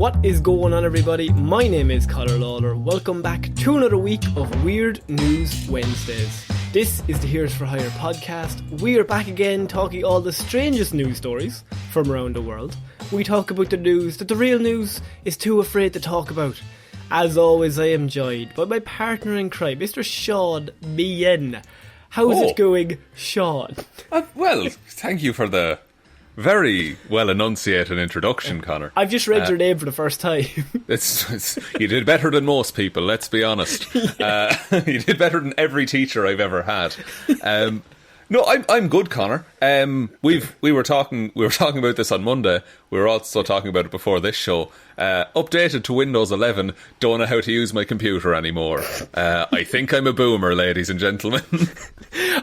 What is going on, everybody? My name is Ciara Lawler. Welcome back to another week of Weird News Wednesdays. This is the Here's for Hire podcast. We are back again talking all the strangest news stories from around the world. We talk about the news that the real news is too afraid to talk about. As always, I am joined by my partner in crime, Mr. Shaun Bien. How's it going, Shaun? Well, thank you for the very well enunciated introduction, Connor. I've just read your name for the first time. You did better than most people, let's be honest. You did better than every teacher I've ever had. No, I'm good, Connor. We were talking about this on Monday. We were also talking about it before this show. Updated to Windows 11. Don't know how to use my computer anymore. I think I'm a boomer, ladies and gentlemen.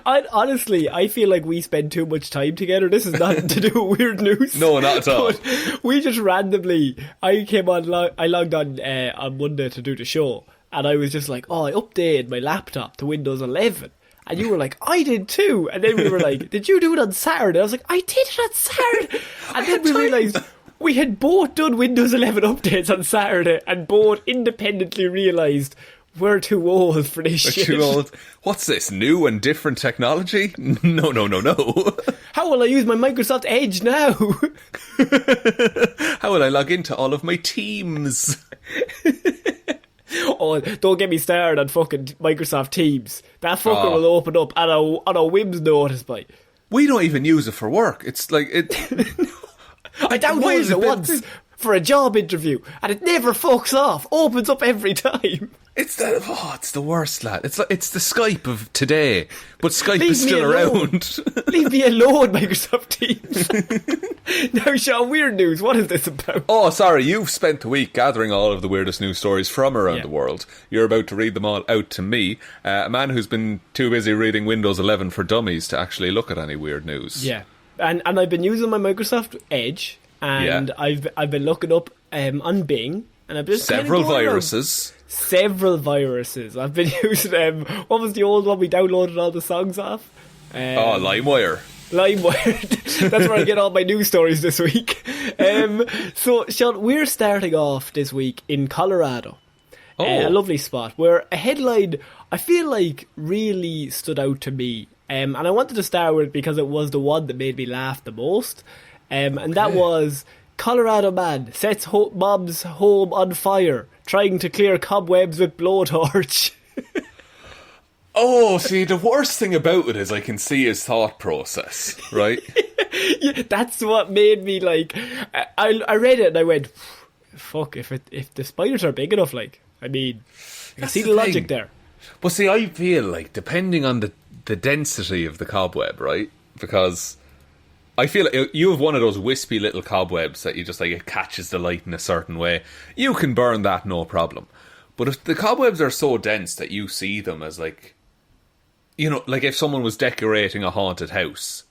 Honestly, I feel like we spend too much time together. This is nothing to do with weird news. No, not at all. But we just randomly, I logged on Monday to do the show, and I was just like, I updated my laptop to Windows 11. And you were like, I did too. And then we were like, did you do it on Saturday? I was like, I did it on Saturday. And then we realised we had both done Windows 11 updates on Saturday and both independently realised we're too old for this shit. Too old. What's this, new and different technology? No. How will I use my Microsoft Edge now? How will I log into all of my Teams? Oh, don't get me started on fucking Microsoft Teams. That fucker will open up on a whim's notice, by. We don't even use it for work. It's like it. I downloaded it once for a job interview, and it never fucks off. Opens up every time. It's the worst, lad. It's the Skype of today, but Skype is still around. Leave me alone, Microsoft Teams. Now, Shaun, weird news. What is this about? Oh, sorry. You've spent the week gathering all of the weirdest news stories from around the world. You're about to read them all out to me, a man who's been too busy reading Windows 11 for Dummies to actually look at any weird news. Yeah, and I've been using my Microsoft Edge, and I've been looking up on Bing, and I've just several viruses. Several viruses. I've been using what was the old one we downloaded all the songs off? LimeWire. That's where I get all my news stories this week. So, Shaun, we're starting off this week in Colorado. A lovely spot where a headline I feel like really stood out to me. And I wanted to start with it because it was the one that made me laugh the most. And that was Colorado man sets mom's home on fire, trying to clear cobwebs with blowtorch. Oh, see, the worst thing about it is I can see his thought process, right? Yeah, that's what made me like. I read it and I went, "Fuck! If the spiders are big enough, like, I mean, I see the logic there." But see, I feel like depending on the density of the cobweb, right? Because I feel like you have one of those wispy little cobwebs that you just like, it catches the light in a certain way. You can burn that, no problem. But if the cobwebs are so dense that you see them as like, you know, like if someone was decorating a haunted house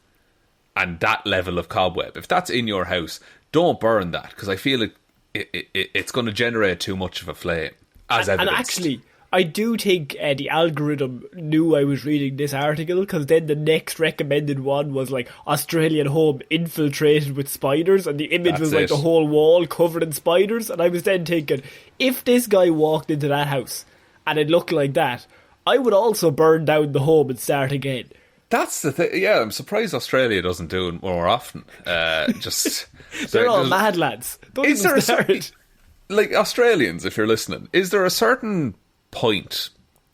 and that level of cobweb, if that's in your house, don't burn that, because I feel like it's going to generate too much of a flame, as evidenced. And actually, I do think the algorithm knew I was reading this article, because then the next recommended one was like Australian home infiltrated with spiders, and the image was like the whole wall covered in spiders. And I was then thinking, if this guy walked into that house and it looked like that, I would also burn down the home and start again. That's the thing. Yeah, I'm surprised Australia doesn't do it more often. They're all mad lads. Don't even start. Like, Australians, if you're listening, is there a certain point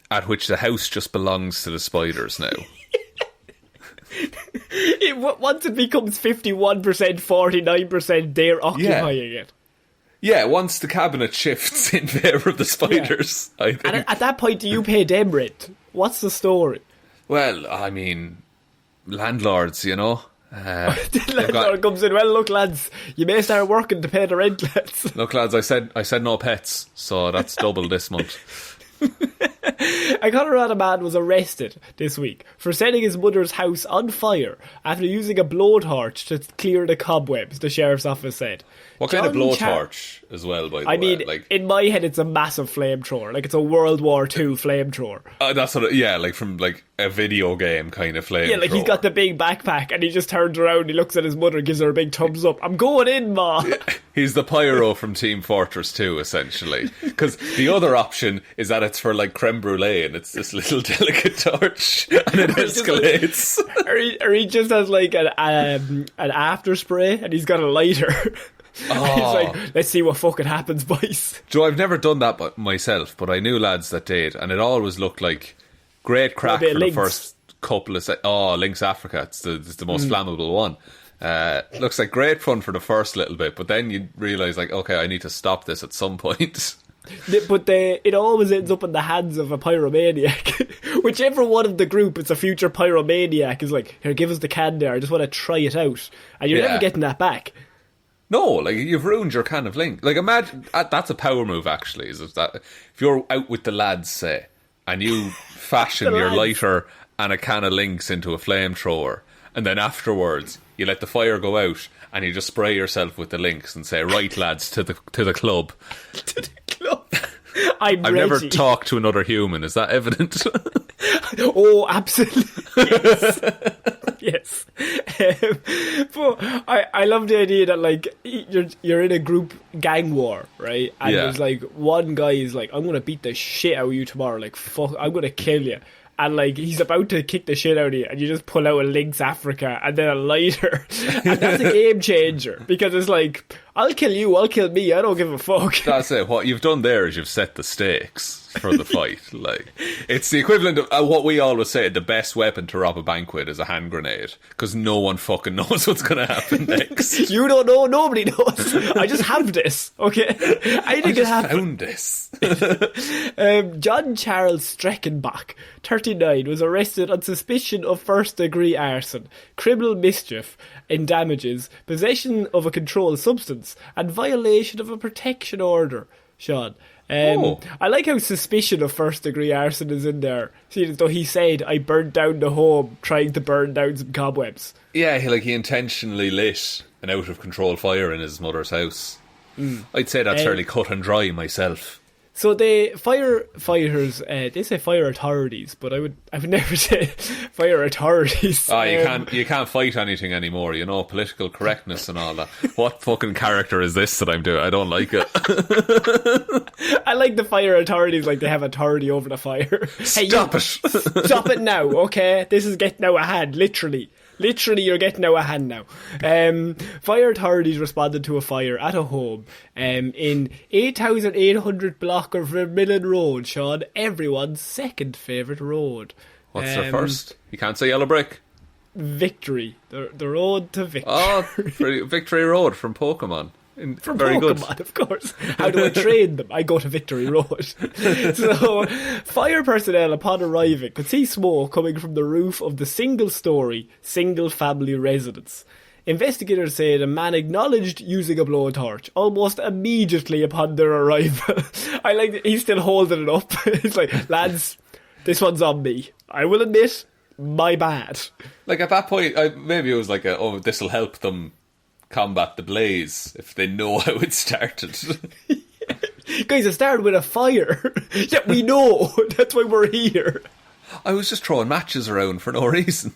at which the house just belongs to the spiders now? Once it becomes 51%, 49%, they're occupying it. Yeah, once the cabinet shifts in favour of the spiders, I think. And at that point, do you pay them rent? What's the story? Well, I mean, landlords, you know. The landlord comes in, well, look, lads, you may start working to pay the rent, lads. Look, lads, I said no pets, so that's double this month. A Colorado man was arrested this week for setting his mother's house on fire after using a blowtorch to clear the cobwebs, the sheriff's office said. What kind of blowtorch as well, by the way? I mean, in my head, it's a massive flamethrower. Like, it's a World War II flamethrower. That's what like from like a video game kind of flamethrower. Yeah, like he's got the big backpack and he just turns around, he looks at his mother, gives her a big thumbs up. I'm going in, Ma! He's the pyro from Team Fortress 2, essentially. Because the other option is that it's for like creme brulee and it's this little delicate torch and it escalates. Or he just has like an after spray and he's got a lighter. Oh. He's like, let's see what fucking happens, boys. Joe, I've never done that myself, but I knew lads that did, and it always looked like great crack for the first couple of Lynx Africa, it's the most flammable one. Looks like great fun for the first little bit, but then you realise, like, okay, I need to stop this at some point. But it always ends up in the hands of a pyromaniac. Whichever one of the group is a future pyromaniac is like, here, give us the can there, I just want to try it out. And you're never getting that back. No, like, you've ruined your can of Link. Like, imagine, that's a power move, actually, is that if you're out with the lads, say, and you fashion your lighter and a can of Lynx into a flamethrower, and then afterwards, you let the fire go out, and you just spray yourself with the Lynx and say, right, lads, to the club. To the club. I've never talked to another human, is that evident? Oh, absolutely. Yes. But I love the idea that, like, you're in a group gang war, right? And there's like one guy is like, I'm gonna beat the shit out of you tomorrow, like, fuck, I'm gonna kill you. And like, he's about to kick the shit out of you, and you just pull out a Lynx Africa and then a lighter. And that's a game changer, because it's like, I'll kill you, I'll kill me, I don't give a fuck. That's it. What you've done there is you've set the stakes for the fight. Like, it's the equivalent of what we always say, the best weapon to rob a bank with is a hand grenade, because no one fucking knows what's going to happen next. You don't know, nobody knows. I just have this, okay? I just found this. John Charles Streckenbach, 39, was arrested on suspicion of first-degree arson, criminal mischief in damages, possession of a controlled substance, and violation of a protection order. Shaun, I like how suspicion of first-degree arson is in there. See, as though he said, I burned down the home trying to burn down some cobwebs. Yeah, he intentionally lit an out-of-control fire in his mother's house. I'd say that's fairly cut and dry myself. So the firefighters, they say fire authorities, but I would never say fire authorities. You can't fight anything anymore, you know, political correctness and all that. What fucking character is this that I'm doing? I don't like it. I like the fire authorities, like they have authority over the fire. Stop it! Stop it now, okay? This is getting out of hand, literally. Literally, you're getting out of hand now. Fire authorities responded to a fire at a home in 8,800 block of Vermillion Road, Shaun, everyone's second favourite road. What's their first? You can't say Yellow Brick. Victory. The road to victory. Oh, Victory Road from Pokemon. From Very Pokemon, good. Of course. How do I train them? I go to Victory Road. So, fire personnel, upon arriving, could see smoke coming from the roof of the single-storey, single-family residence. Investigators say the man acknowledged using a blowtorch almost immediately upon their arrival. I like that he's still holding it up. It's like, lads, this one's on me. I will admit, my bad. Like, at that point, maybe it was like, this'll help them combat the blaze if they know how it started. Guys, it started with a fire. Yeah, we know. That's why we're here. I was just throwing matches around for no reason.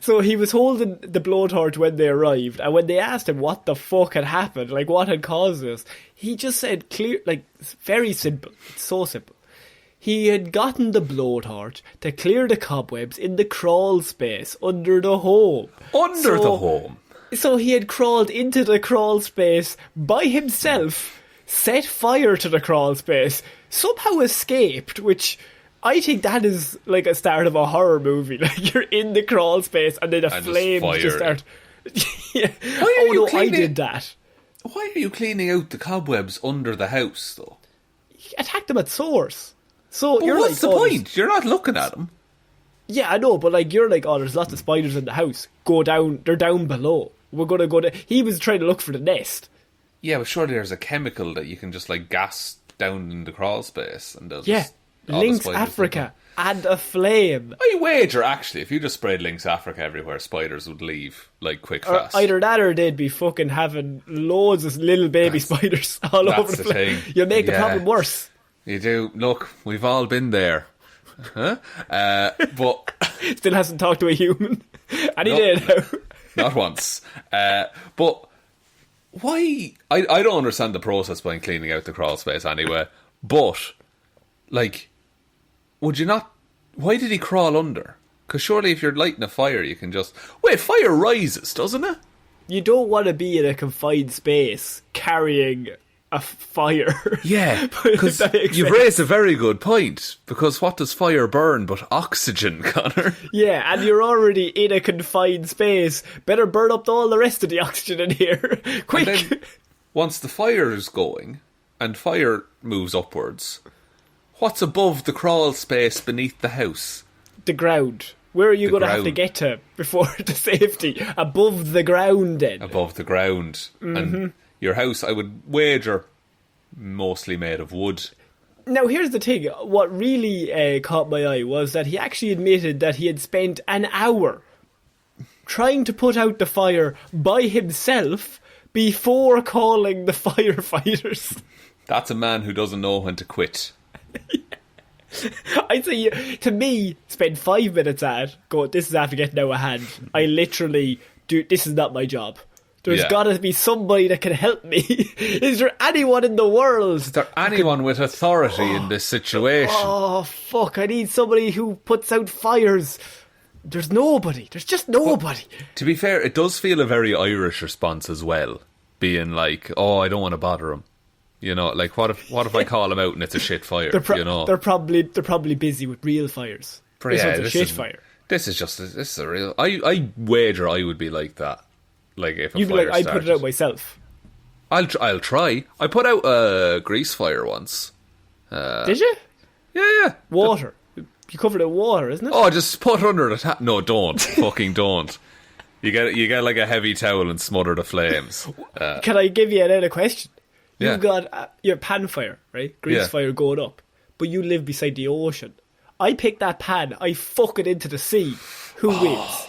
So he was holding the blowtorch when they arrived, and when they asked him what the fuck had happened, like what had caused this, he just said clear, like, very simple. It's so simple. He had gotten the blowtorch to clear the cobwebs in the crawl space under the home. Under the home? So he had crawled into the crawl space by himself, set fire to the crawl space, somehow escaped, which I think that is like a start of a horror movie. Like, you're in the crawl space and then a flame just start. Yeah. I did that. Why are you cleaning out the cobwebs under the house, though? Attack them at source. So but you're what's like, the point? You're not looking at them. Yeah, I know, but like, you're like, there's lots of spiders in the house. Go down. They're down below. We're gonna go to. He was trying to look for the nest. Yeah, but surely there's a chemical that you can just like gas down in the crawl space, and they'll Yeah, just... all the Lynx spiders Africa and a flame. I wager, actually, if you just sprayed Lynx Africa everywhere, spiders would leave, like, quick, fast. Either that or they'd be fucking having loads of little baby spiders all over the place. You'll make the problem worse. You do. Look, we've all been there. Huh? But... Still hasn't talked to a human. And he did. Not once. But why... I don't understand the process behind cleaning out the crawl space anyway. But, like, would you not... Why did he crawl under? Because surely if you're lighting a fire, you can just... Wait, fire rises, doesn't it? You don't want to be in a confined space carrying a fire. Yeah, because you've raised a very good point. Because what does fire burn but oxygen, Connor? Yeah, and you're already in a confined space. Better burn up all the rest of the oxygen in here. Quick! And then, once the fire is going, and fire moves upwards, what's above the crawl space beneath the house? The ground. Where are you going to have to get to before the safety? Above the ground, then. Above the ground. Mm-hmm. And your house, I would wager, mostly made of wood. Now, here's the thing. What really caught my eye was that he actually admitted that he had spent an hour trying to put out the fire by himself before calling the firefighters. That's a man who doesn't know when to quit. I'd say, to me, spend 5 minutes at it, go, this is after getting out of hand. I literally do, this is not my job. There's got to be somebody that can help me. Is there anyone in the world? Is there anyone with authority in this situation? Oh, fuck, I need somebody who puts out fires. There's nobody. There's just nobody. But, to be fair, it does feel a very Irish response as well. Being like, oh, I don't want to bother him. You know, like, what if I call him out and it's a shit fire? You know, they're probably busy with real fires. This one's a shit fire. This is a real. I wager I would be like that. Like if you'd be like, I'd put it out myself. I'll try. I put out a grease fire once. Did you? Yeah. Water. You covered it in water, isn't it? Oh, just put under the tap. No, don't. Fucking don't. You get like a heavy towel and smother the flames. Can I give you another question? Yeah. You've got your pan fire, right? Grease fire going up. But you live beside the ocean. I pick that pan, I fuck it into the sea. Who wins?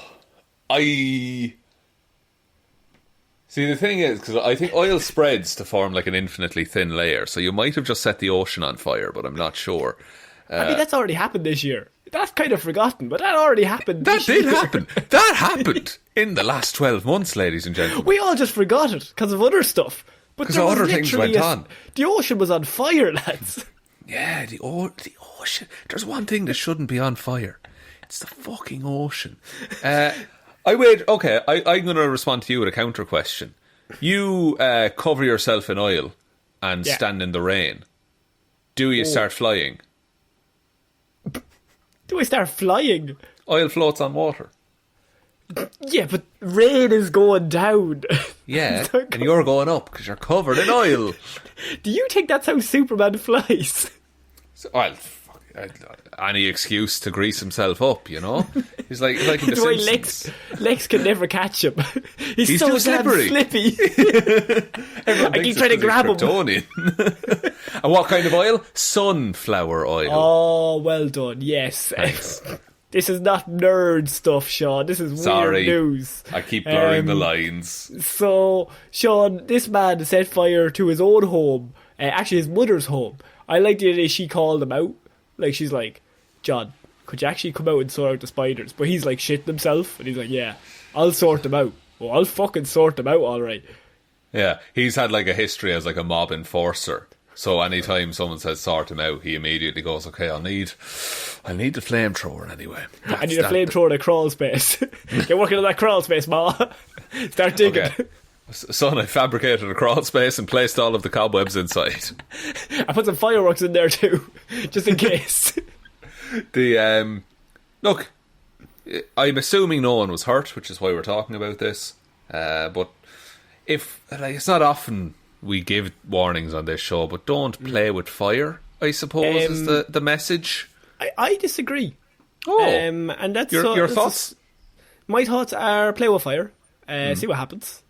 See, the thing is, because I think oil spreads to form like an infinitely thin layer, so you might have just set the ocean on fire, but I'm not sure. I mean, that's already happened this year. That's kind of forgotten, but that already happened That did happen. That happened in the last 12 months, ladies and gentlemen. We all just forgot it because of other stuff. Because other things went on. The ocean was on fire, lads. Yeah, the ocean. There's one thing that shouldn't be on fire. It's the fucking ocean. I'm going to respond to you with a counter question. You cover yourself in oil and stand in the rain. Do you start flying? Do I start flying? Oil floats on water. Yeah, but rain is going down. Yeah, and you're going up because you're covered in oil. Do you think that's how Superman flies? Well, any excuse to grease himself up, you know? He's like in the Simpsons. Lex can never catch him. He's so too slippery. Slippy. I keep trying to grab him. And what kind of oil? Sunflower oil. Oh, well done. Yes. Thanks. This is not nerd stuff, Shaun. This is weird news. I keep blurring the lines. So, Shaun, this man set fire to his own home. Actually, his mother's home. I like the idea she called him out. Like, she's like, John, could you actually come out and sort out the spiders? But he's like shitting himself. And he's like, yeah, I'll sort them out. Well, I'll fucking sort them out, alright. Yeah, he's had like a history as like a mob enforcer. So anytime someone says sort him out, he immediately goes, okay, I'll need the flamethrower anyway. I need a flamethrower in a crawl space. Get working on that crawl space, Ma. Start digging. Okay. Son, I fabricated a crawl space and placed all of the cobwebs inside. I put some fireworks in there too, just in case. Look, I'm assuming no one was hurt, which is why we're talking about this. But if it's not often we give warnings on this show, but don't play with fire, I suppose is the message. I disagree. Oh, and that's your thoughts. My thoughts are play with fire, see what happens.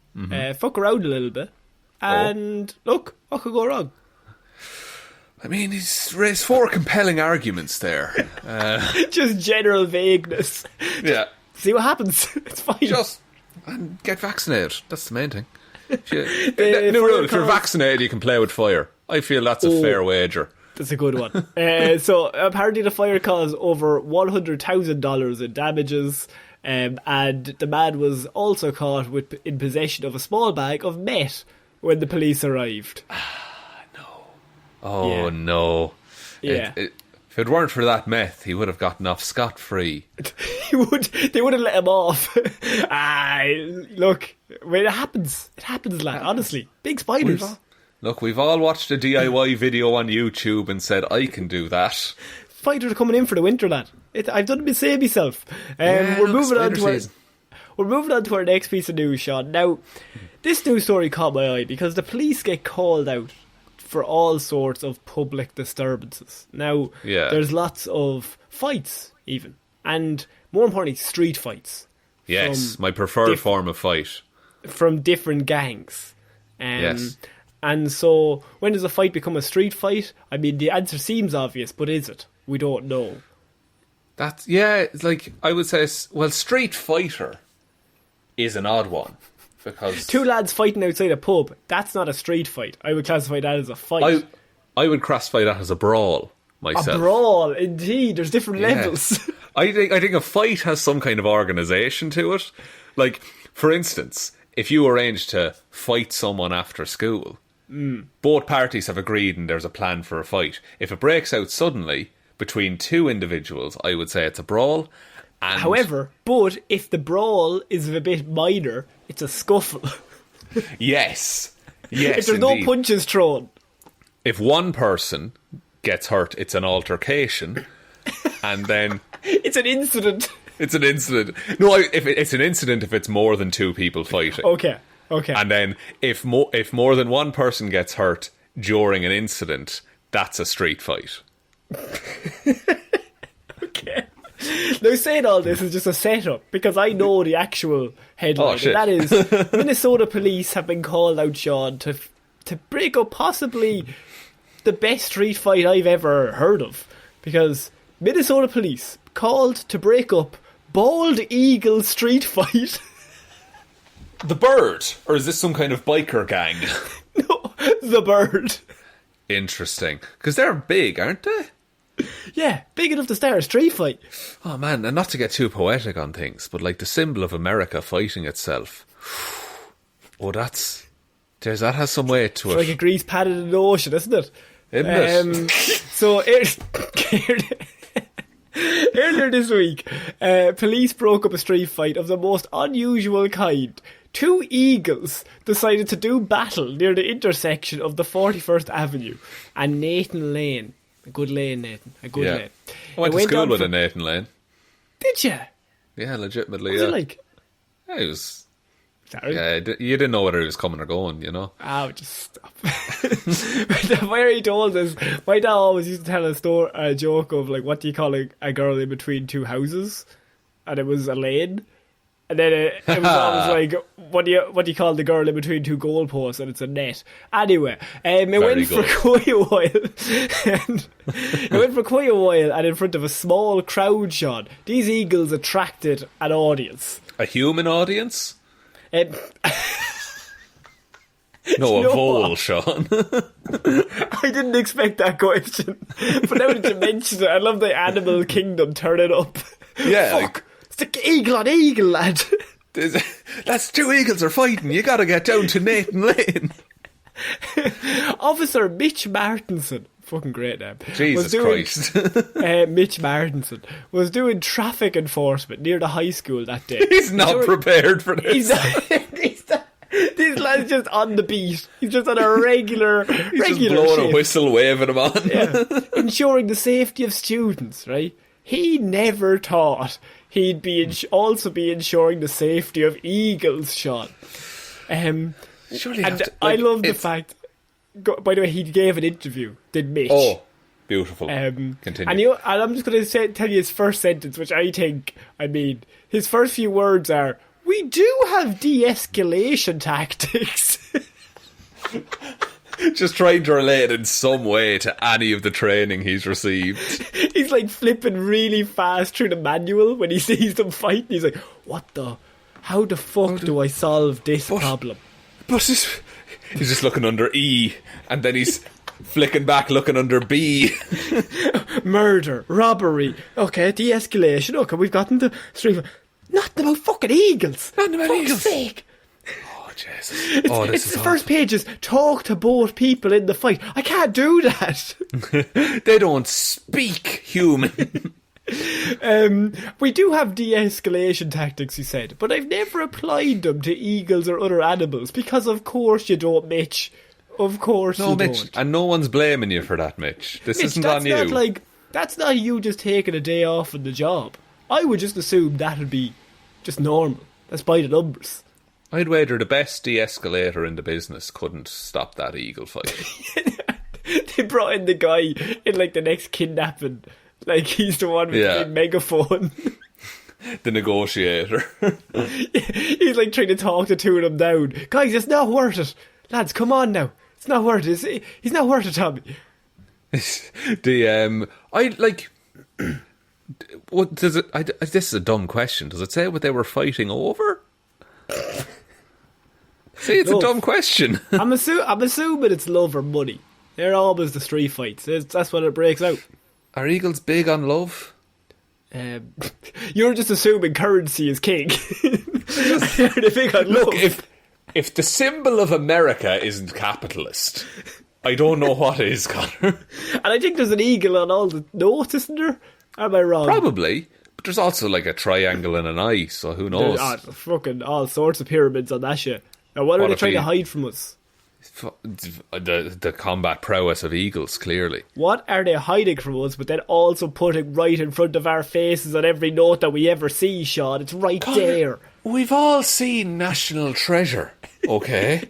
Fuck around a little bit, and look, what could go wrong? I mean, he's raised 4 compelling arguments there. Just general vagueness. Yeah. See what happens. It's fine. Just get vaccinated. That's the main thing. If you're vaccinated, you can play with fire. I feel that's a fair wager. That's a good one. So apparently the fire caused over $100,000 in damages, and the man was also caught in possession of a small bag of meth when the police arrived. Oh, no. Yeah. If it weren't for that meth, he would have gotten off scot-free. They would have let him off. Look, when it happens, lad, honestly. Big spiders. We've all watched a DIY video on YouTube and said, I can do that. Spiders are coming in for the winter, lad. I've done the same myself. We're moving on to our next piece of news, Shaun. Now, this news story caught my eye because the police get called out for all sorts of public disturbances. Now, there's lots of fights, even. And, more importantly, street fights. Yes, my preferred form of fight. From different gangs. Yes. And so, when does a fight become a street fight? I mean, the answer seems obvious, but is it? We don't know. It's like, I would say, well, street fighter is an odd one. Because 2 lads fighting outside a pub, that's not a street fight. I would classify that as a fight. I would classify that as a brawl myself. A brawl, indeed. There's different levels. I think a fight has some kind of organisation to it. Like, for instance, if you arrange to fight someone after school, both parties have agreed and there's a plan for a fight. If it breaks out suddenly between 2 individuals, I would say it's a brawl. However, if the brawl is a bit minor, it's a scuffle. Yes, if there's no punches thrown. If one person gets hurt, it's an altercation, and then it's an incident. It's an incident. No, it's an incident if it's more than 2 people fighting. Okay. And then if more than one person gets hurt during an incident, that's a street fight. Okay. Now, saying all this is just a setup because I know the actual headline. And that is Minnesota police have been called out, Shaun, to break up possibly the best street fight I've ever heard of. Because Minnesota police called to break up Bald Eagle street fight. The Bird? Or is this some kind of biker gang? No, the Bird. Interesting. Because they're big, aren't they? Yeah, big enough to start a street fight. Oh man, and not to get too poetic on things, but like the symbol of America fighting itself. Oh, that has some weight to it. It's like a grease padded in the ocean, isn't it? Isn't it? So earlier this week, police broke up a street fight of the most unusual kind. 2 eagles decided to do battle near the intersection of the 41st Avenue and Nathan Lane. A good lane, Nathan. A good lane. I went to school with a Nathan Lane. Did you? Yeah, legitimately. What was it like? Yeah, it was. Sorry? Yeah, you didn't know whether he was coming or going, you know. Oh, just stop. Where he told us, my dad always used to tell a joke of like, what do you call a girl in between 2 houses? And it was a lane. And then it was always like, what do you call the girl in between 2 goalposts? And it's a net. Anyway, it went for quite a while. And in front of a small crowd, Shaun, these eagles attracted an audience. A human audience? No, a vole, Shaun. I didn't expect that question. But now that you mention it, I love the animal kingdom turning up. Yeah. Fuck. It's the eagle on eagle, lad. That's 2 eagles are fighting. You gotta get down to Nathan Lane. Officer Mitch Martinson, fucking great name. Jesus Christ. Mitch Martinson was doing traffic enforcement near the high school that day. He's not prepared for this. This lad's just on the beat. He's just on a regular just blowing shift. A whistle, waving him on. Yeah. Ensuring the safety of students, right? He never thought he'd also be ensuring the safety of eagles, Shaun. Surely I love the fact. By the way, he gave an interview. Did Mitch? Oh, beautiful. Continue. And I'm just going to tell you his first sentence, which his first few words are, "We do have de-escalation tactics." Just trying to relate in some way to any of the training he's received. He's like flipping really fast through the manual when he sees them fight. He's like, how the fuck do I solve this problem? But he's just looking under E, and then he's flicking back looking under B. Murder, robbery, okay, de-escalation, okay, we've gotten the street. Nothing about fucking eagles. Nothing about Fuck's eagles. Sake. Oh, Jesus. It's the first pages. Talk to both people in the fight. I can't do that. They don't speak human. We do have de-escalation tactics, he said, but I've never applied them to eagles or other animals because of course you don't, Mitch. Of course you Mitch, don't. And no one's blaming you for that, Mitch. This isn't on you. That's not you just taking a day off on the job. I would just assume that'd be just normal. That's by the numbers. I'd wager the best de-escalator in the business couldn't stop that eagle fight. They brought in the guy in like the next kidnapping. Like he's the one with the big megaphone. The negotiator. He's like trying to talk the two of them down. Guys, it's not worth it. Lads, come on now. It's not worth it. He's not worth it, Tommy. I like... What does it? This is a dumb question. Does it say what they were fighting over? See, it's a dumb question. I'm assuming it's love or money. They're always the street fights. That's when it breaks out. Are eagles big on love? You're just assuming currency is king. They're big on love. Look, if the symbol of America isn't capitalist, I don't know what is, Connor. And I think there's an eagle on all the notes, isn't there? Am I wrong? Probably. But there's also like a triangle and an eye, so who knows? There's fucking all sorts of pyramids on that shit. Now, what are they trying to hide from us? The combat prowess of eagles, clearly. What are they hiding from us, but then also putting right in front of our faces on every note that we ever see, Shaun? It's right there. We've all seen National Treasure, okay?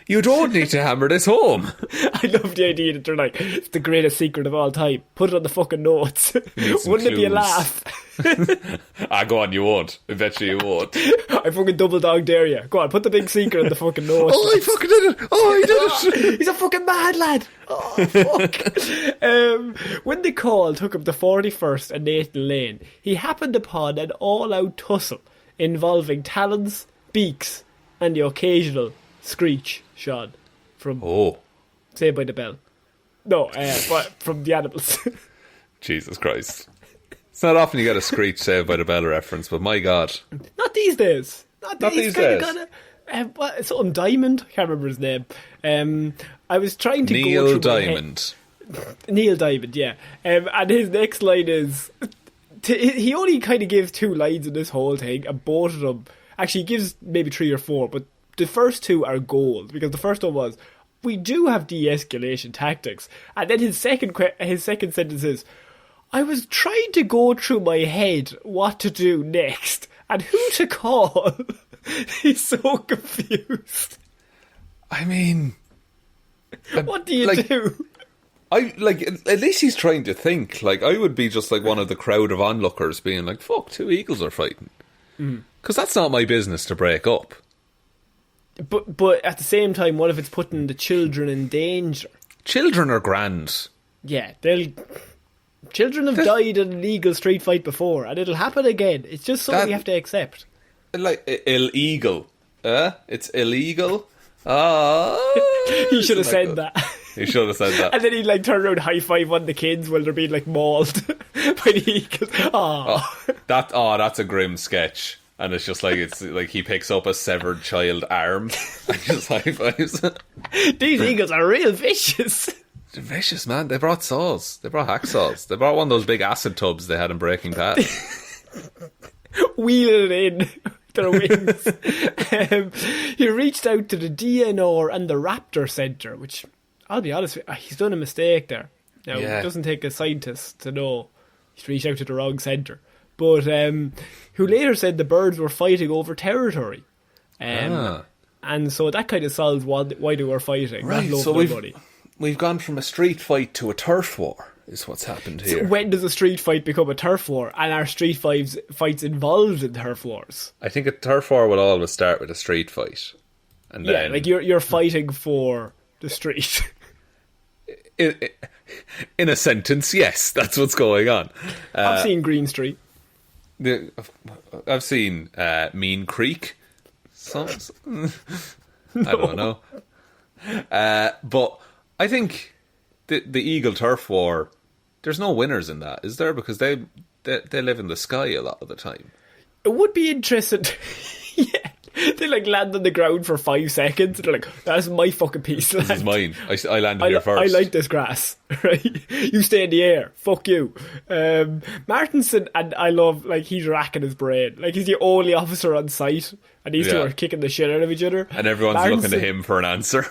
You don't need to hammer this home. I love the idea that they're like, it's the greatest secret of all time. Put it on the fucking notes. Wouldn't it be a laugh? Go on, you won't. I bet you won't. I fucking double dog dare you. Go on, put the big secret on the fucking notes. Oh, I fucking did it. Oh, I did it. He's a fucking mad lad. Oh, fuck. When the call took him to 41st and Nathan Lane, he happened upon an all-out tussle involving talons, beaks, and the occasional screech, Shaun, from Saved by the Bell. No, but from the animals. Jesus Christ. It's not often you get a screech Saved by the Bell reference, but my God. Not these days. Not these days. Something Diamond. I can't remember his name. I was trying to Neil go through Diamond. Neil Diamond, yeah. And his next line is... he only kind of gives 2 lines in this whole thing, and both of them... Actually, he gives maybe 3 or 4, but the first 2 are gold, because the first one was, we do have de-escalation tactics. And then his second sentence is, I was trying to go through my head what to do next and who to call. He's so confused. I mean... What do you do? At least he's trying to think. Like, I would be just like one of the crowd of onlookers being like, fuck, 2 eagles are fighting. Because that's not my business to break up. But at the same time, what if it's putting the children in danger? Children are grand. Yeah, children have died in an eagle street fight before, and it'll happen again. It's just something you have to accept. Like, illegal. It's illegal. He should have said that. He should have said that. And then he'd like turn around, high five on the kids while they're being like mauled by the eagles. That's a grim sketch. And it's just like, it's like he picks up a severed child arm and just high fives. These eagles are real vicious. They're vicious, man. They brought saws. They brought hacksaws. They brought one of those big acid tubs they had in Breaking Bad. Wheeling it in their wings. He reached out to the DNR and the Raptor Centre, which, I'll be honest with you, he's done a mistake there. Now, It doesn't take a scientist to know he's reached out to the wrong centre. But who later said the birds were fighting over territory. And so that kind of solves why they were fighting. Right, so we've gone from a street fight to a turf war, is what's happened here. So when does a street fight become a turf war? And are street fights involved in turf wars? I think a turf war will always start with a street fight. And then like you're fighting for the street. In a sentence, yes, that's what's going on. I've seen Green Street. I've seen Mean Creek. I don't know. But I think the Eagle Turf War, there's no winners in that, is there? Because they live in the sky a lot of the time. It would be interesting. Yeah. They like land on the ground for 5 seconds and they're like, that's my fucking piece of land. This is mine. I landed here first. I like this grass, right? You stay in the air. Fuck you. Martinson, and I love, like, he's racking his brain. Like, he's the only officer on site and these two are kicking the shit out of each other. And everyone's looking to him for an answer.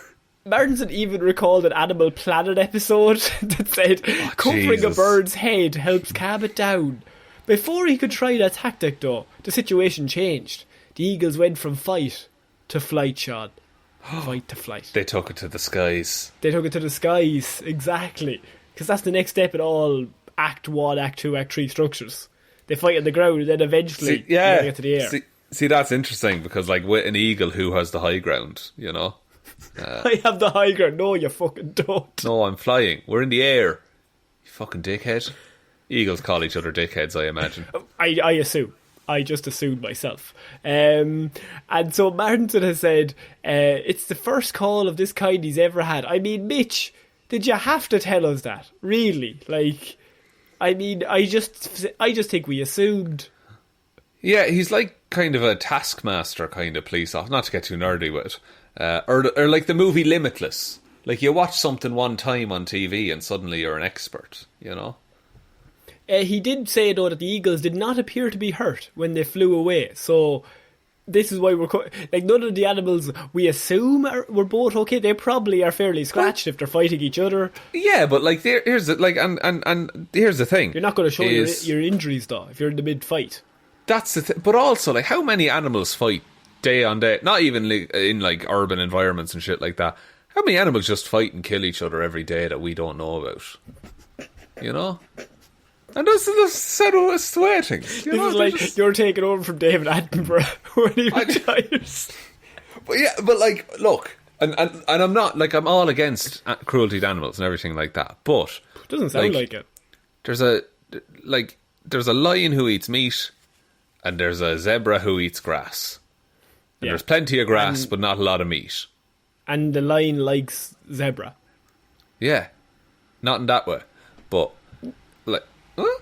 Martinson even recalled an Animal Planet episode that said, covering a bird's head helps calm it down. Before he could try that tactic, though, the situation changed. The Eagles went from fight to flight, Shaun. Fight to flight. They took it to the skies. They took it to the skies, exactly. Because that's the next step in all Act 1, Act 2, Act 3 structures. They fight on the ground and then eventually they get to the air. See, that's interesting because, like, with an eagle, who has the high ground, you know? I have the high ground. No, you fucking don't. No, I'm flying. We're in the air. You fucking dickhead. Eagles call each other dickheads, I imagine. I assume. I just assumed myself. And so Martinson has said, it's the first call of this kind he's ever had. I mean, Mitch, did you have to tell us that? Really? Like, I mean, I just think we assumed. Yeah, he's like kind of a taskmaster kind of police officer. Not to get too nerdy with it. Or like the movie Limitless. Like, you watch something one time on TV and suddenly you're an expert, you know? He did say, though, that the Eagles did not appear to be hurt when they flew away. So this is why we're... like, none of the animals we assume were both okay. They probably are fairly scratched if they're fighting each other. Yeah, but, like, here's the, like, and here's the thing. You're not going to show your injuries, though, if you're in the mid-fight. That's the thing. But also, like, how many animals fight day on day? Not even in, like, urban environments and shit like that. How many animals just fight and kill each other every day that we don't know about? You know? And that's the way things. This is like you're taking over from David Attenborough when he retires. But yeah, but like, look, and I'm not, like, I'm all against cruelty to animals and everything like that. But it doesn't sound like it. There's a lion who eats meat, and there's a zebra who eats grass. And there's plenty of grass, but not a lot of meat. And the lion likes zebra. Yeah, not in that way, but like. Well,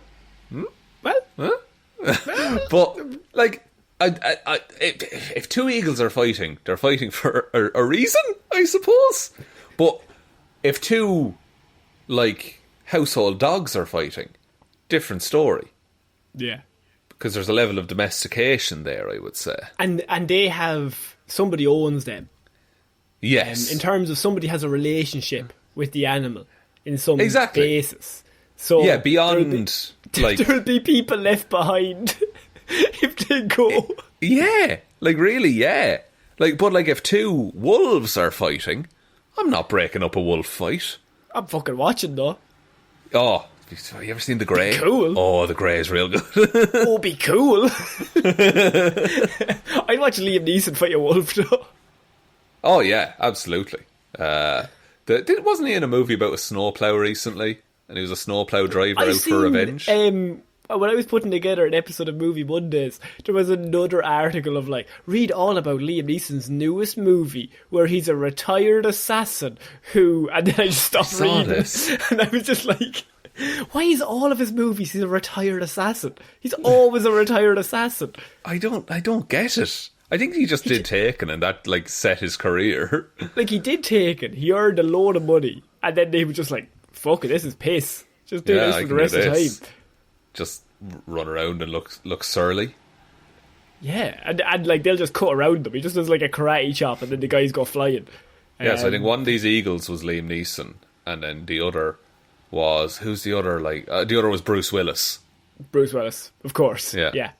but like, if two eagles are fighting, they're fighting for a reason, I suppose. But if two, like, household dogs are fighting, different story. Yeah, because there's a level of domestication there, I would say. And they have, somebody owns them. Yes, in terms of somebody has a relationship with the animal in some basis. So yeah, beyond there'll be people left behind if they go. Yeah, like, really, yeah. Like, but like, if two wolves are fighting, I'm not breaking up a wolf fight. I'm fucking watching, though. Oh, have you ever seen The Grey? Be cool. Oh, The Grey is real good. Oh, be cool. I'd watch Liam Neeson fight a wolf, though. Oh yeah, absolutely. Wasn't he in a movie about a snowplow recently? And he was a snowplow driver out for revenge. When I was putting together an episode of Movie Mondays, there was another article of, like, read all about Liam Neeson's newest movie where he's a retired assassin who, and then I just stopped reading this. And I was just like, why is all of his movies he's a retired assassin? He's always a retired assassin. I don't get it. I think he just did Taken, and that, like, set his career. Like, he did Taken, he earned a load of money, and then they were just like, fuck it, this is piss. Just do this for the rest of the time. Just run around and look surly. Yeah, and like, they'll just cut around them. He just does like a karate chop, and then the guys go flying. Yeah, so I think one of these eagles was Liam Neeson, and then the other was, who's the other? Like, the other was Bruce Willis. Bruce Willis, of course. Yeah.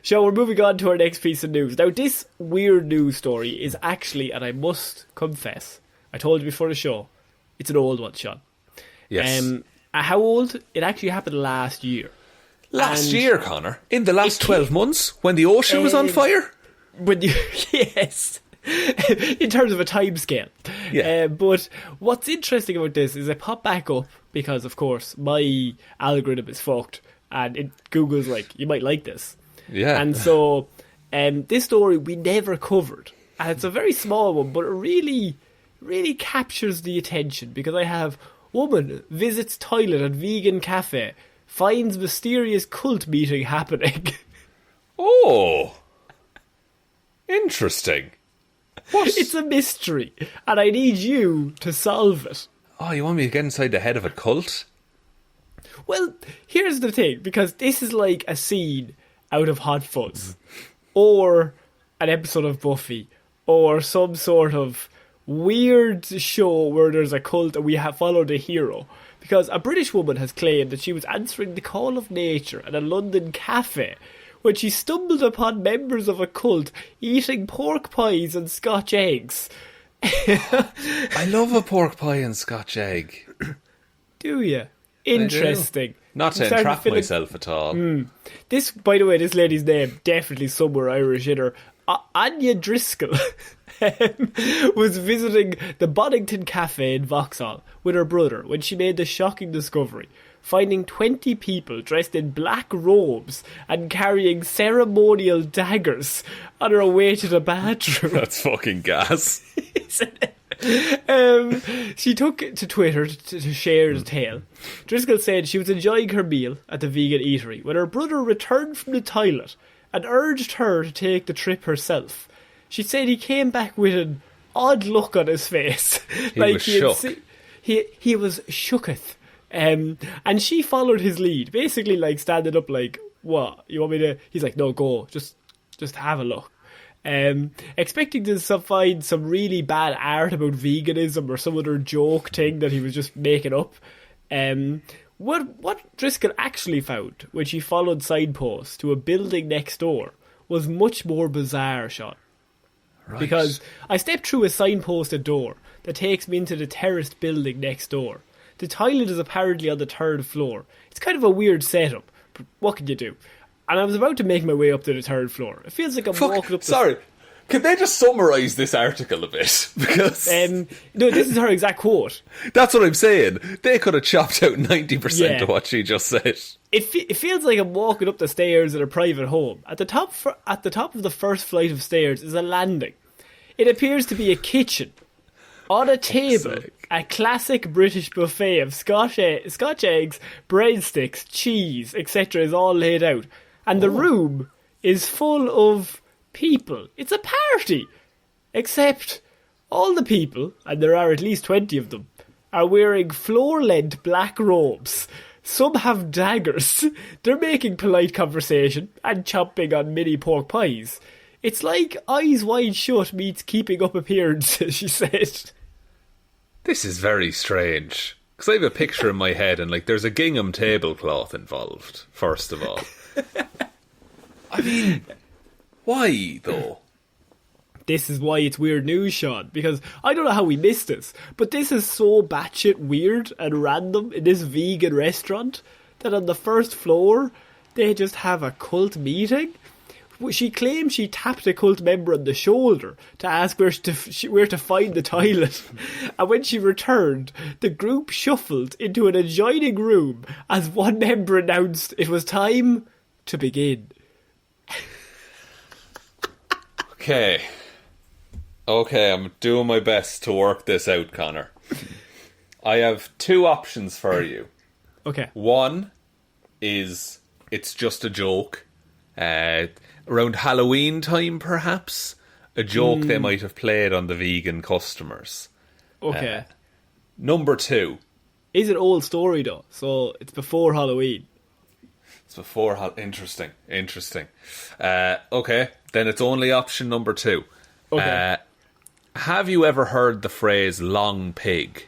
So we're moving on to our next piece of news. Now, this weird news story is actually, and I must confess, I told you before the show, it's an old one, Shaun. Yes. How old? It actually happened last year. Last year, Connor? In the last 12 months? When the ocean was on fire? Yes. in terms of a time scale. Yeah. But what's interesting about this is I pop back up because, of course, my algorithm is fucked and Google's like, you might like this. Yeah. And so this story we never covered. And it's a very small one, but it really, really captures the attention because I have woman visits toilet at vegan cafe, finds mysterious cult meeting happening. Oh. Interesting. What? It's a mystery, and I need you to solve it. Oh, you want me to get inside the head of a cult? Well, here's the thing, because this is like a scene out of Hot Fuzz, or an episode of Buffy, or some sort of weird show where there's a cult and we have followed a hero. Because a British woman has claimed that she was answering the call of nature at a London cafe when she stumbled upon members of a cult eating pork pies and Scotch eggs. I love a pork pie and Scotch egg. Do you? Interesting. Not to entrap myself at all. This, by the way, this lady's name, definitely somewhere Irish in her. Anya Driscoll was visiting the Bonington Cafe in Vauxhall with her brother when she made the shocking discovery, finding 20 people dressed in black robes and carrying ceremonial daggers on her way to the bathroom. That's fucking gas. She took to Twitter to share the tale. Driscoll said she was enjoying her meal at the vegan eatery when her brother returned from the toilet and urged her to take the trip herself. She said he came back with an odd look on his face. He was shook. He was shooketh. And she followed his lead, basically like standing up like, what, you want me to... He's like, no, go, just have a look. Expecting to find some really bad art about veganism or some other joke thing that he was just making up. What Driscoll actually found when she followed signposts to a building next door was much more bizarre, Shaun. Right. Because I stepped through a signposted door that takes me into the terraced building next door. The toilet is apparently on the 3rd floor. It's kind of a weird setup, but what can you do? And I was about to make my way up to the 3rd floor. It feels like I'm walking up the... Sorry, could they just summarise this article a bit? Because... no, this is her exact quote. That's what I'm saying. They could have chopped out 90% of what she just said. It feels like I'm walking up the stairs at a private home. At the top of the first flight of stairs is a landing. It appears to be a kitchen. On a table, a classic British buffet of Scotch eggs, breadsticks, cheese, etc. is all laid out. And the room is full of people. It's a party. Except all the people, and there are at least 20 of them, are wearing floor-length black robes. Some have daggers. They're making polite conversation and chomping on mini pork pies. It's like Eyes Wide Shut meets Keeping Up Appearances, she said. This is very strange. Because I have a picture in my head and like there's a gingham tablecloth involved, first of all. I mean, why though? This is why it's weird news, Shaun, because I don't know how we missed this, but this is so batshit weird and random in this vegan restaurant that on the first floor they just have a cult meeting. She claims she tapped a cult member on the shoulder to ask where to find the toilet. And when she returned, the group shuffled into an adjoining room as one member announced it was time to begin. Okay, I'm doing my best to work this out, Connor. I have 2 options for you. Okay. One is it's just a joke. Around Halloween time, perhaps, a joke they might have played on the vegan customers. Okay. Number 2. Is it old story though? So it's before Halloween. It's before Interesting. Okay, then it's only option number 2. Okay. Have you ever heard the phrase long pig?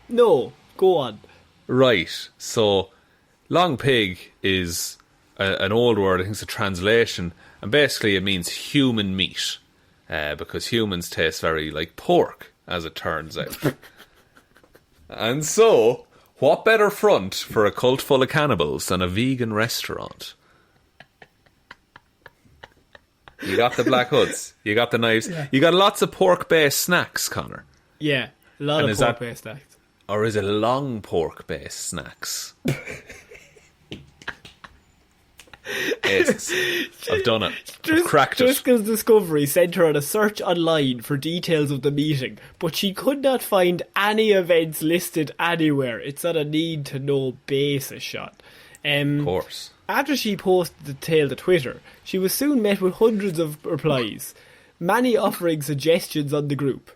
No, go on. Right, so long pig is an old word. I think it's a translation, and basically it means human meat, because humans taste very like pork, as it turns out. And so, what better front for a cult full of cannibals than a vegan restaurant? You got the black hoods. You got the knives. Yeah. You got lots of pork-based snacks, Connor. Yeah, a lot of pork-based snacks. Or is it long pork-based snacks? Yes, I've done it. I've cracked it. Driscoll's discovery sent her on a search online for details of the meeting, but she could not find any events listed anywhere. It's on a need-to-know basis, Shaun. Of course. After she posted the tale to Twitter, she was soon met with hundreds of replies, many offering suggestions on the group.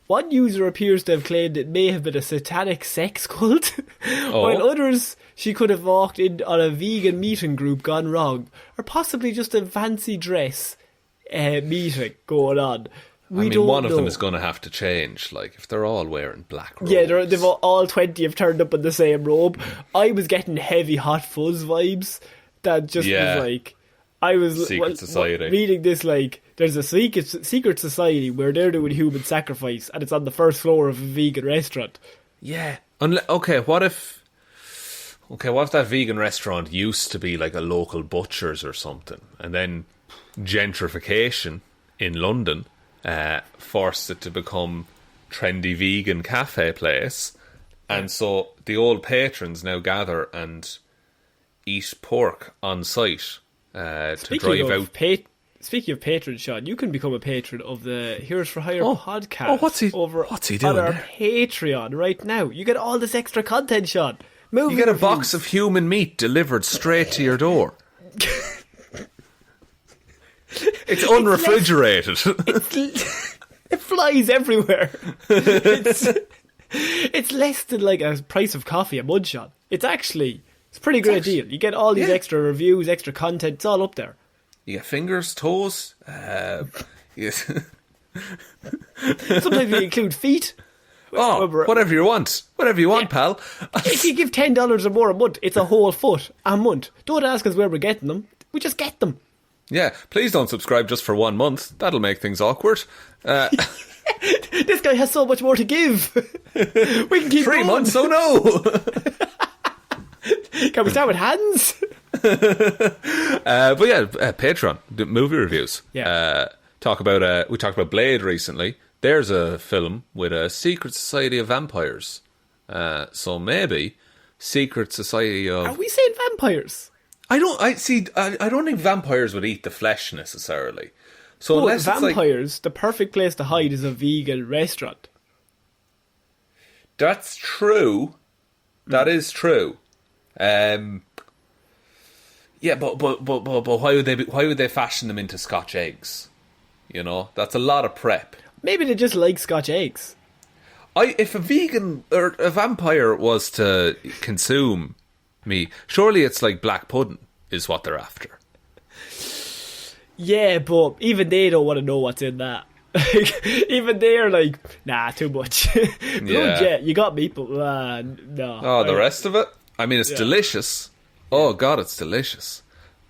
One user appears to have claimed it may have been a satanic sex cult, while others she could have walked in on a vegan meeting group gone wrong, or possibly just a fancy dress meeting going on. One of them is going to have to change, like, if they're all wearing black robes. Yeah, they've all 20 have turned up in the same robe. I was getting heavy Hot Fuzz vibes. That just was like... I was secret society. Reading this, like, there's a secret society where they're doing human sacrifice, and it's on the first floor of a vegan restaurant. Yeah. What if that vegan restaurant used to be like a local butcher's or something, and then gentrification in London forced it to become trendy vegan cafe place, and so the old patrons now gather and eat pork on site. To drive out. Speaking of patrons, Shaun, you can become a patron of the Heroes for Hire podcast. Oh, what's he doing on our there? Patreon right now? You get all this extra content, Shaun. You get a box of human meat delivered straight to your door. It's unrefrigerated. It flies everywhere. It's less than like a price of coffee a month, Shaun. It's a pretty great deal. You get all these extra reviews, extra content. It's all up there. You get fingers, toes. Yes. Sometimes we include feet. Whatever you want. Whatever you want, pal. If you give $10 or more a month, it's a whole foot a month. Don't ask us where we're getting them. We just get them. Yeah, please don't subscribe just for 1 month. That'll make things awkward. This guy has so much more to give. We can keep 3 going. months, oh no! Can we start with hands? But yeah, Patreon, movie reviews. Yeah. We talked about Blade recently. There's a film with a secret society of vampires. So maybe Secret Society of... Are we saying vampires? I don't think vampires would eat the flesh necessarily. So unless vampires, the perfect place to hide is a vegan restaurant. That's true. That is true. Yeah, but why would they fashion them into Scotch eggs? You know, that's a lot of prep. Maybe they just like Scotch eggs. If a vegan or a vampire was to consume me, surely it's like black pudding is what they're after. Yeah, but even they don't want to know what's in that. Even they're like, nah, too much. Yeah, you got me, but no. Oh, the rest of it? I mean, it's delicious. Oh, God, it's delicious.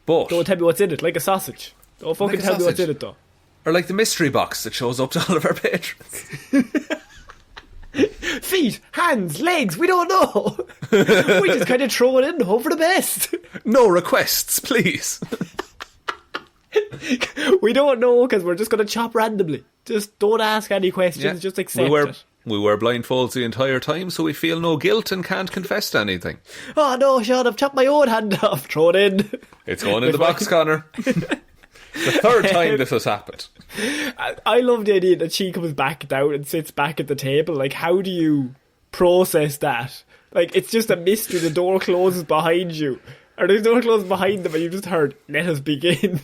But don't tell me what's in it, like a sausage. Don't fucking tell me what's in it, though. Or like the mystery box that shows up to all of our patrons. Feet, hands, legs, we don't know. We just kind of throw it in, hope for the best. No requests, please. We don't know because we're just going to chop randomly. Just don't ask any questions, just accept it. We wear blindfolds the entire time, so we feel no guilt and can't confess to anything. Oh no, Shaun, I've chopped my own hand off. Throw it in. It's going in the box, Connor. The third time this has happened. I love the idea that she comes back down and sits back at the table. Like, how do you process that? Like, it's just a mystery. The door closes behind you. Or the door closes behind them and you just heard, let us begin.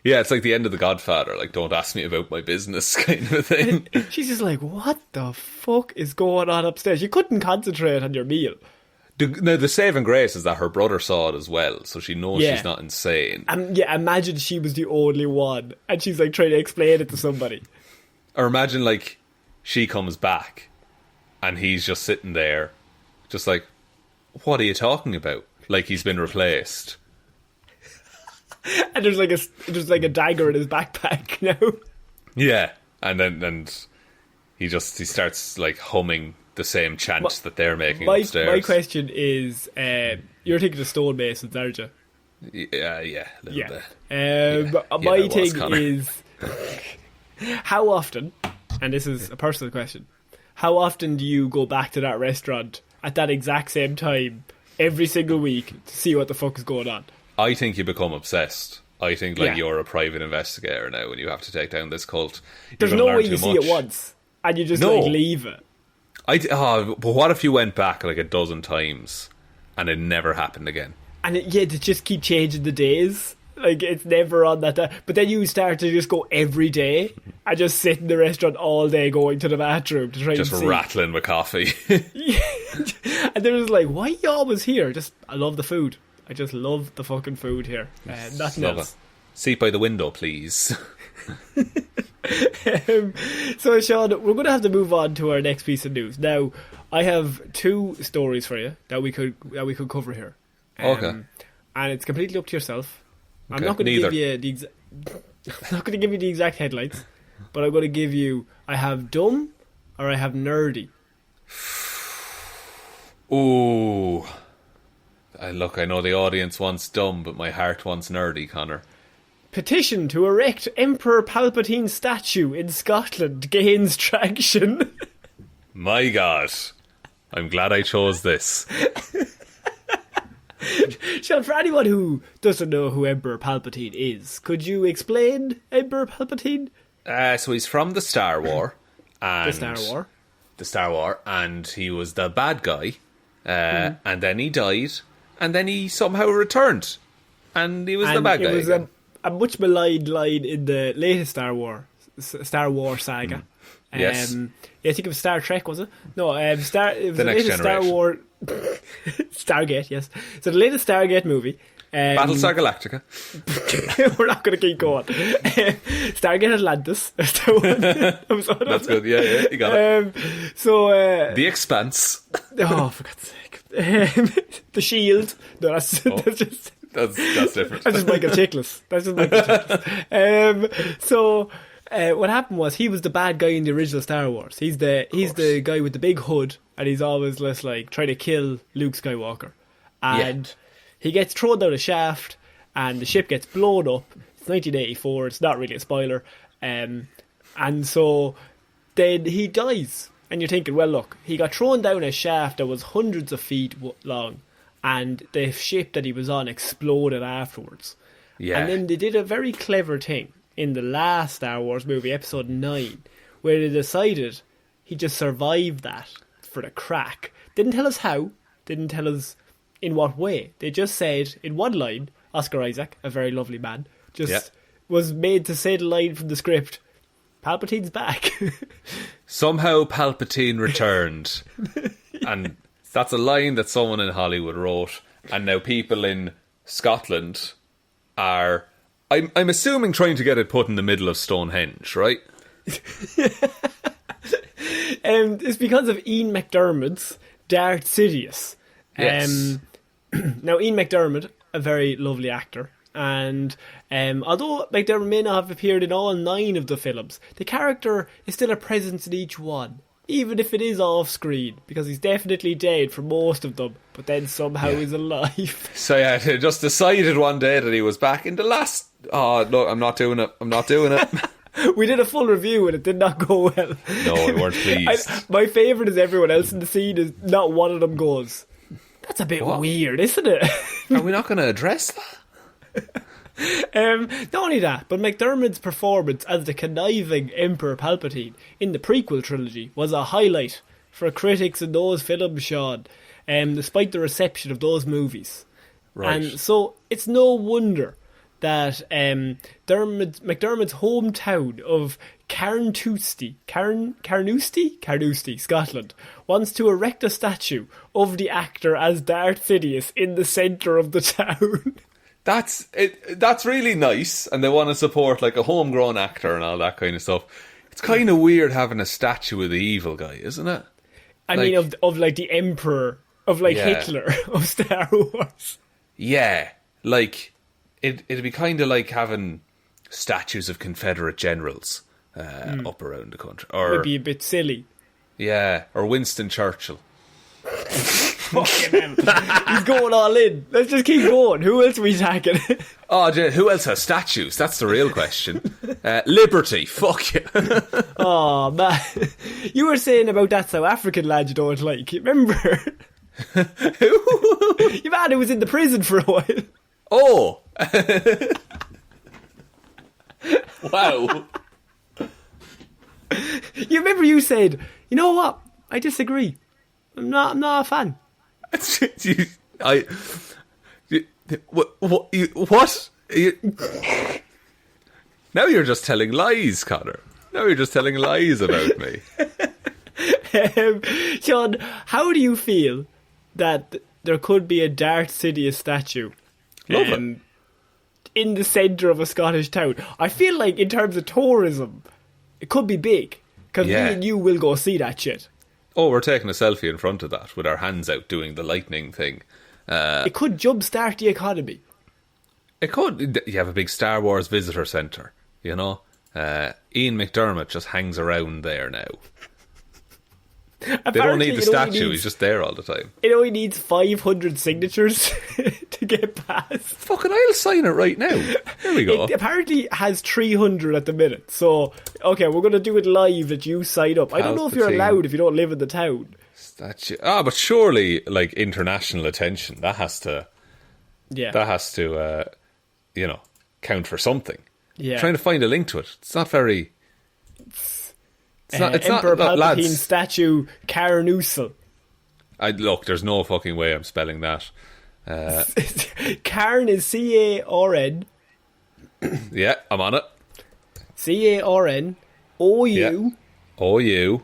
Yeah, it's like the end of The Godfather. Like, don't ask me about my business kind of a thing. She's just like, what the fuck is going on upstairs? You couldn't concentrate on your meal. Now, the saving grace is that her brother saw it as well, so she knows she's not insane. Yeah, imagine she was the only one, and she's like trying to explain it to somebody. Or imagine, like, she comes back, and he's just sitting there, just like, what are you talking about? Like he's been replaced. And there's like a dagger in his backpack now. Yeah, and then he starts like humming the same chant that they're making upstairs. My question is, you're thinking of stonemasons, aren't you? Yeah, a little bit. My thing is, how often, and this is a personal question, how often do you go back to that restaurant at that exact same time every single week to see what the fuck is going on? I think you become obsessed. I think you're a private investigator now and you have to take down this cult. There's no way you see it once and you just leave it. But what if you went back like a dozen times and it never happened again? And they just keep changing the days. Like, it's never on that day. But then you start to just go every day and just sit in the restaurant all day going to the bathroom to try and see. Just rattling with coffee. And they're just like, why are you always here? I love the food. I just love the fucking food here. Nothing else. Seat by the window, please. So, Shaun, we're going to have to move on to our next piece of news. Now, I have 2 stories for you that we could cover here. Okay. And it's completely up to yourself. Okay. I'm not going to give you the exact headlines, but I'm going to give you, I have dumb or I have nerdy. Ooh. I know the audience wants dumb, but my heart wants nerdy, Connor. Petition to erect Emperor Palpatine statue in Scotland gains traction. My God. I'm glad I chose this. Shaun, for anyone who doesn't know who Emperor Palpatine is, could you explain Emperor Palpatine? So he's from the Star War. The Star War. And he was the bad guy. And then he died. And then he somehow returned. And he was the bad guy. It was a much maligned line in the latest Star Wars saga. Yes. I think it was Star Trek, was it? No, it was the Next latest Generation. Star Wars. Stargate, yes. So the latest Stargate movie. Battlestar Galactica. We're not going to keep going. Stargate Atlantis. That's good, yeah, you got it. The Expanse. Oh, for God's sake. The Shield. No, that's just... That's different. That's just Michael Chiklis. What happened was he was the bad guy in the original Star Wars. He's the guy with the big hood, and he's always just like trying to kill Luke Skywalker. And he gets thrown down a shaft, and the ship gets blown up. It's 1984. It's not really a spoiler. And so then he dies, and you're thinking, well, look, he got thrown down a shaft that was hundreds of feet long, and the ship that he was on exploded afterwards. Yeah. And then they did a very clever thing in the last Star Wars movie, Episode 9, where they decided he just survived that for the crack. Didn't tell us how, didn't tell us in what way. They just said, in one line, Oscar Isaac, a very lovely man, was made to say the line from the script, Palpatine's back. Somehow Palpatine returned. And that's a line that someone in Hollywood wrote, and now people in Scotland are, I'm assuming, trying to get it put in the middle of Stonehenge, right? It's because of Ian McDermott's Darth Sidious. Yes. Now, Ian McDermott, a very lovely actor, and although McDermott may not have appeared in all 9 of the films, the character is still a presence in each one, even if it is off screen, because he's definitely dead for most of them, but then somehow is alive. So he just decided one day that he was back in the last... Oh, no, I'm not doing it. We did a full review and it did not go well. No, we weren't pleased. My favourite is everyone else in the scene is not one of them goes, that's a bit weird, isn't it? Are we not going to address that? Not only that, but McDermott's performance as the conniving Emperor Palpatine in the prequel trilogy was a highlight for critics in those films, Shaun, despite the reception of those movies. Right. And so it's no wonder that McDermott's hometown of Carnoustie, Scotland, wants to erect a statue of the actor as Darth Sidious in the centre of the town. That's really nice, and they want to support like a homegrown actor and all that kind of stuff. It's kind of weird having a statue of the evil guy, isn't it? I mean, of like the Emperor, of like Hitler, of Star Wars. Yeah, like it'd be kind of like having statues of Confederate generals up around the country, or it'd be a bit silly. Yeah, or Winston Churchill. Fucking hell. He's going all in. Let's just keep going. Who else are we attacking? Oh, who else has statues? That's the real question. Liberty. Fuck you. Oh, man. You were saying about that South African lad you don't like. Remember? Who? Your man who was in the prison for a while. Oh. Wow. You remember you said, you know what? I disagree. I'm not a fan. What? Now you're just telling lies, Connor. Now you're just telling lies about me. Shaun, how do you feel that there could be a Darth Sidious statue in the centre of a Scottish town? I feel like in terms of tourism, it could be big. Because me and you will go see that shit. Oh, we're taking a selfie in front of that with our hands out doing the lightning thing. It could jumpstart the economy. It could. You have a big Star Wars visitor centre, you know. Ian McDermott just hangs around there now. They don't need the statue, he's just there all the time. It only needs 500 signatures to get past. Fucking I'll sign it right now. There we go. It apparently has 300 at the minute. So, okay, we're going to do it live that you sign up. I don't know if you're allowed if you don't live in the town. Statue. But surely, like, international attention, that has to... Yeah. That has to, count for something. Yeah. Trying to find a link to it. It's not very... It's Emperor not, Palpatine lads. statue, Carnousel. Look, there's no fucking way I'm spelling that. Carn is C-A-R-N. Yeah, I'm on it. C-A-R-N-O-U. Yeah. O-U.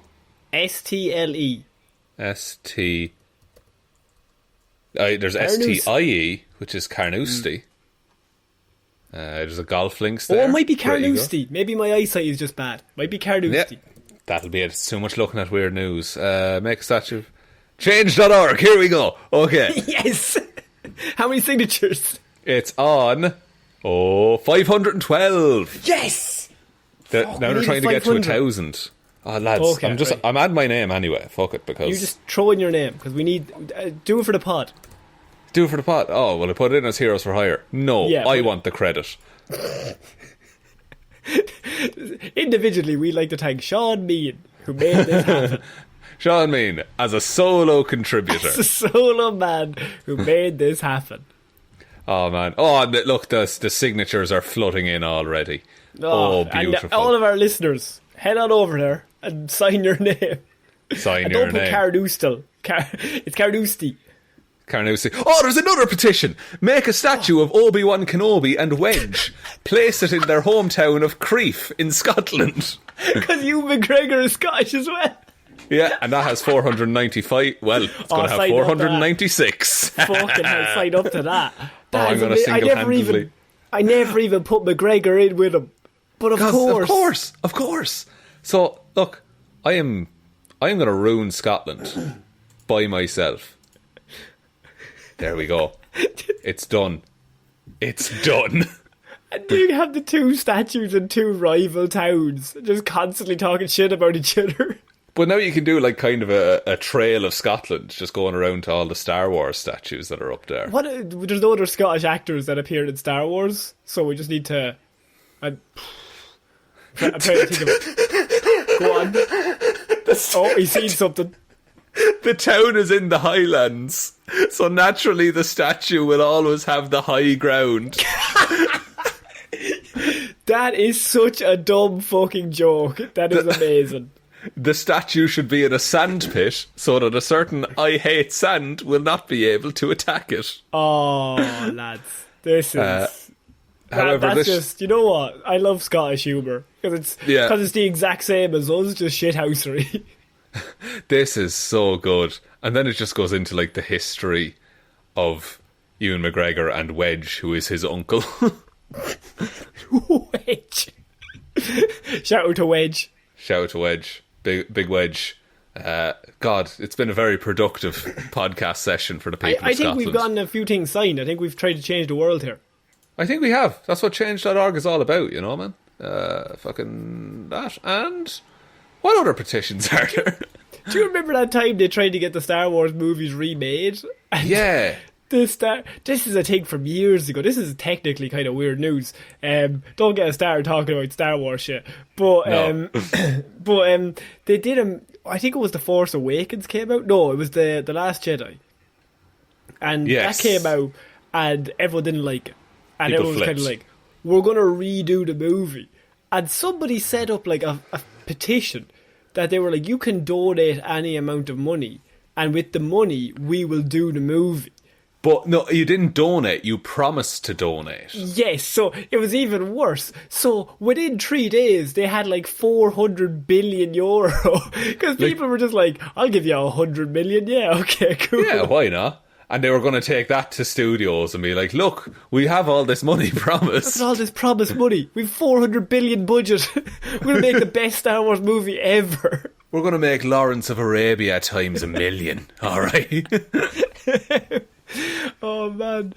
S-T-L-E. S-T... there's S-T-I-E, which is Carnoustie. There's a golf links there. Oh, it might be Carnoustie. Maybe my eyesight is just bad. Might be Carnoustie. Yeah. That'll be it. It's too much looking at weird news. Make a statue. Change.org. Here we go. Okay. Yes. How many signatures? It's on 512. Yes. Now they're trying to get to 1,000. Oh, lads, Okay, I'm adding my name anyway. Fuck it, because you just throw in your name because we need do it for the pod. Do it for the pod. Oh, well, I put it in as Heroes for Hire. No, Yeah, I want the credit. Individually, we'd like to thank Shaun Mean, who made this happen. Shaun Mean, as a solo contributor. As a solo man who made this happen. Oh, man. Oh, look, the signatures are flooding in already. Oh, beautiful. And all of our listeners, head on over there and sign your name. Sign and your don't put name. Carnoustie. It's Carnoustie. Carnoustie. Oh, there's another petition. Make a statue of Obi-Wan Kenobi and Wedge. Place it in their hometown of Crieff in Scotland. Because you McGregor is Scottish as well. Yeah, and that has 495. Well, it's going to have 496. Fucking hell, sign up to that. I'm going to single-handedly... I never even put McGregor in with him. But of course. So, look, I am going to ruin Scotland by myself. There we go. It's done. It's done. And you have the two statues in two rival towns, just constantly talking shit about each other. But now you can do like kind of a trail of Scotland, just going around to all the Star Wars statues that are up there. There's no other Scottish actors that appeared in Star Wars, so we just need to... I'm trying to think of it. Go on. Oh, he's seen something. The town is in the Highlands, so naturally the statue will always have the high ground. That is such a dumb fucking joke. That is amazing. The statue should be in a sand pit so that a certain I hate sand will not be able to attack it. Oh, lads. This is... however, that's just... You know what? I love Scottish humour. Because it's the exact same as us, just shithousery. This is so good. And then it just goes into like the history of Ewan McGregor and Wedge, who is his uncle. Wedge. Shout out to Wedge. Shout out to Wedge. Big Wedge. God, it's been a very productive podcast session for the people of Scotland. I think we've gotten a few things signed. I think we've tried to change the world here. I think we have. That's what change.org is all about, you know, man. Fucking that. And what other petitions are there? Do you remember that time they tried to get the Star Wars movies remade? And Yeah. this is a thing from years ago. This is technically kind of weird news. Don't get us started talking about Star Wars shit. But No. they did I think it was The Force Awakens came out. No, it was the Last Jedi. And Yes. that came out, and everyone didn't like it. And People everyone was kind of flipped. like, we're going to redo the movie. And somebody set up like a petition that they were like, you can donate any amount of money, and with the money, we will do the movie. But no, you didn't donate. You promised to donate. Yes, so it was even worse. So within 3 days, they had like 400 billion euro. Because people were just like, I'll give you 100 million. Yeah, okay, cool. Yeah, why not? And they were going to take that to studios and be like, look, we have all this money promised. Look at all this promised money. We've 400 billion budget. We're going to make the best Star Wars movie ever. We're going to make Lawrence of Arabia times 1,000,000. All right. Oh, man.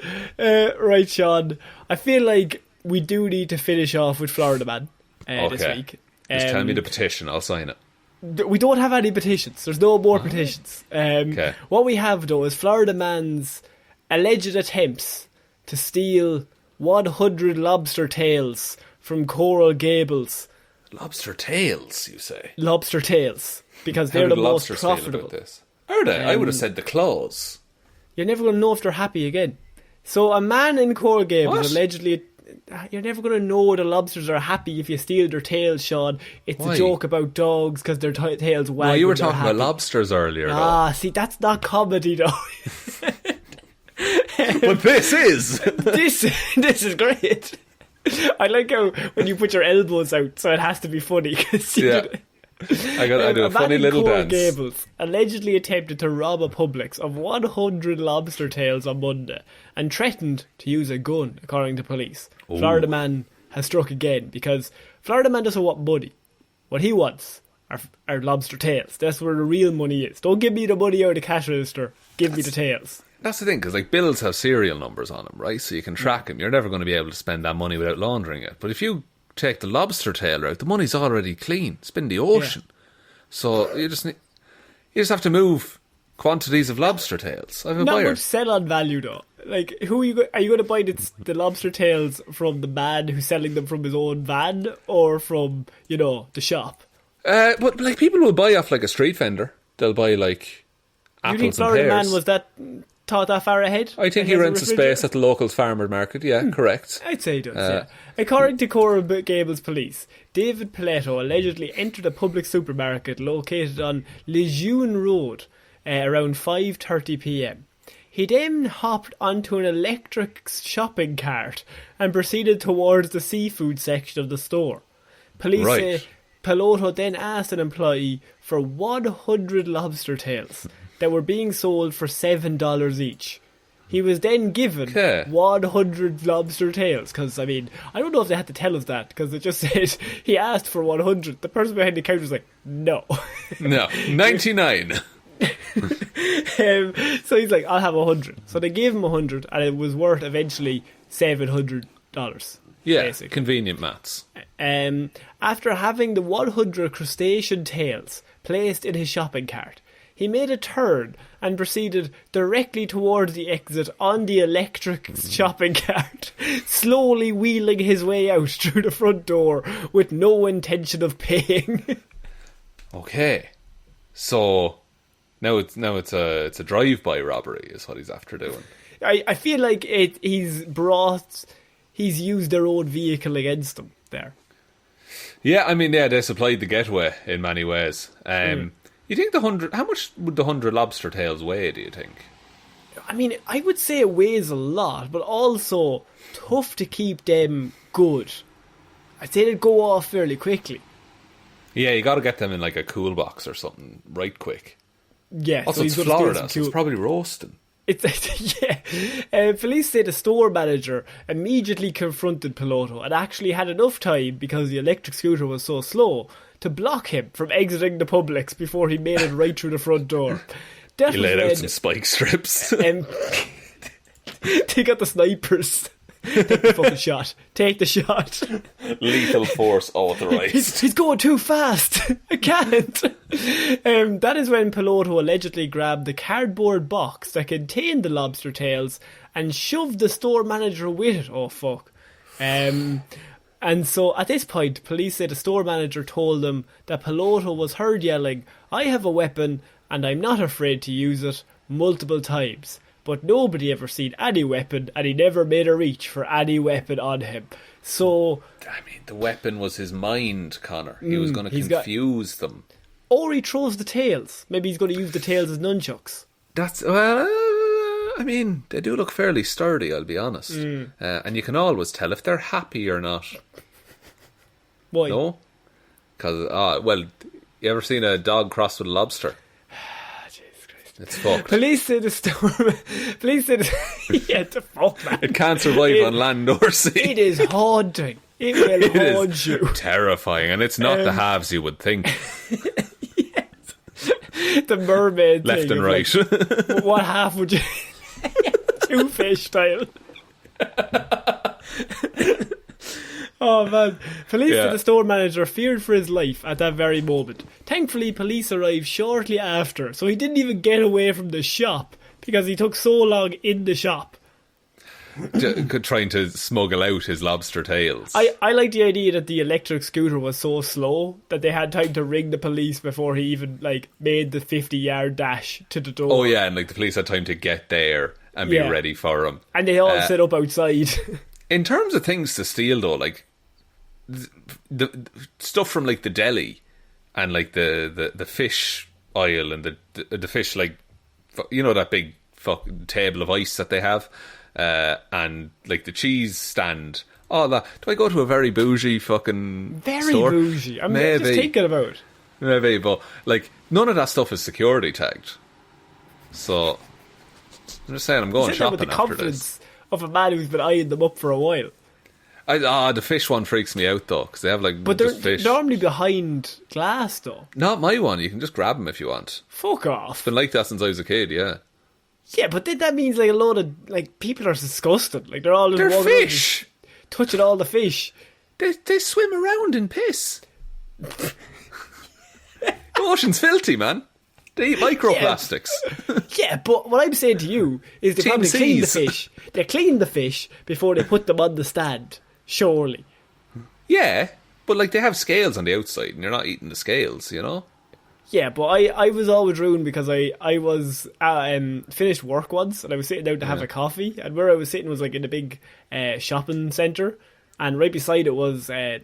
Right, Shaun. I feel like we do need to finish off with Florida Man this Okay. week. Just tell me the petition. I'll sign it. We don't have any petitions. There's no more petitions. Okay. What we have, though, is Florida Man's alleged attempts to steal 100 lobster tails from Coral Gables. Lobster tails, you say? Lobster tails. Because How they're did the most lobsters feel profitable. about this? Are they? I would have said the claws. You're never going to know if they're happy again. So a man in Coral Gables What? allegedly... You're never going to know the lobsters are happy if you steal their tails, Shaun. It's Why? a joke about dogs because their tails wag. No, you were when they're talking happy. about lobsters earlier, though. Ah, see, that's not comedy, though. But this is. This is great. I like how when you put your elbows out, so it has to be funny. Yeah. I do a funny man in little Coral dance. Gables allegedly attempted to rob a Publix of 100 lobster tails on Monday and threatened to use a gun, according to police. Ooh. Florida Man has struck again because Florida Man doesn't want money. What he wants are lobster tails. That's where the real money is. Don't give me the money out of the cash register. Give me the tails. That's the thing, because like bills have serial numbers on them, right? So you can track them. You're never going to be able to spend that money without laundering it. But if you take the lobster tail out, the money's already clean. It's been in the ocean. Yeah. So you just have to move quantities of lobster tails. I have a Not buyer. much sell on value though. Like, who are you going to buy the lobster tails from the man who's selling them from his own van, or from the shop? But like people will buy off like a street vendor. They'll buy like apples you think and Florida pears. Man was thought that far ahead? I think he rents a space at the local farmer market. Yeah, correct. I'd say he does, yeah. According to Coral Gables police, David Piletto allegedly entered a public supermarket located on Lejeune Road around 5:30pm. He then hopped onto an electric shopping cart and proceeded towards the seafood section of the store. Police say Piletto then asked an employee for 100 lobster tails that were being sold for $7 each. He was then given 100 lobster tails, because, I mean, I don't know if they had to tell us that, because it just said he asked for 100. The person behind the counter was like, no. No, 99. So he's like, I'll have 100. So they gave him 100, and it was worth eventually $700. Yeah, basically. Convenient maths. After having the 100 crustacean tails placed in his shopping cart, he made a turn and proceeded directly towards the exit on the electric shopping cart, slowly wheeling his way out through the front door with no intention of paying. Okay, so now it's a drive-by robbery is what he's after doing. I feel like he's used their own vehicle against them there. Yeah, I mean, they supplied the getaway in many ways. You think how much would the 100 lobster tails weigh, do you think? I mean, I would say it weighs a lot, but also tough to keep them good. I'd say they'd go off fairly quickly. Yeah, you got to get them in like a cool box or something right quick. Yeah, also, so it's he's gonna Florida, steal so it's probably roasting. Yeah. Police say the store manager immediately confronted Piletto and actually had enough time, because the electric scooter was so slow, to block him from exiting the Publix before he made it right through the front door. He laid out some spike strips. They got the snipers. Take the fucking shot. Take the shot. Lethal force authorised. He's going too fast. I can't. That is when Piloto allegedly grabbed the cardboard box that contained the lobster tails and shoved the store manager with it. Oh, fuck. And so at this point, police say the store manager told them that Piloto was heard yelling, "I have a weapon and I'm not afraid to use it," multiple times. But nobody ever seen any weapon, and he never made a reach for any weapon on him. So, I mean, the weapon was his mind, Connor. He was going to confuse them. Or he throws the tails. Maybe he's going to use the tails as nunchucks. I mean, they do look fairly sturdy, I'll be honest. And you can always tell if they're happy or not. Why? No? Because, you ever seen a dog crossed with a lobster? Jesus Christ. It's fucked. Police say the storm... Police say yeah, the fuck, man. It can't survive on land or sea. It is haunting. It will haunt you. Terrifying, and it's not the halves you would think. The mermaid left thing and right. Like, what half would you... Two fish style. Oh man. Police and the store manager feared for his life at that very moment. Thankfully, police arrived shortly after, so he didn't even get away from the shop because he took so long in the shop. Trying to smuggle out his lobster tails. I like the idea that the electric scooter was so slow that they had time to ring the police before he even made the 50-yard dash to the door. Oh yeah, and the police had time to get there and be ready for him. And they all set up outside. In terms of things to steal though, the stuff from the deli and the fish aisle and the fish that big table of ice that they have. And the cheese stand. Oh, that. Do I go to a very bougie fucking store? Bougie. I'm Maybe. just thinking about it. Maybe, but none of that stuff is security tagged. So I'm just saying, I'm going shopping with the after confidence this. of a man who's been eyeing them up for a while. The fish one freaks me out though, because they have but they're fish. normally behind glass though. Not my one. You can just grab them if you want. Fuck off. It's been like that since I was a kid. Yeah. Yeah, but then that means a load of people are disgusted. They're all they're fish, touching all the fish. They swim around in piss. The ocean's filthy, man. They eat microplastics. Yeah, but what I'm saying to you is they probably clean the fish. They clean the fish before they put them on the stand. Surely. Yeah, but they have scales on the outside, and you're not eating the scales, you know. Yeah, but I was always ruined because I was finished work once and I was sitting down to have a coffee, and where I was sitting was in a big shopping centre, and right beside it was the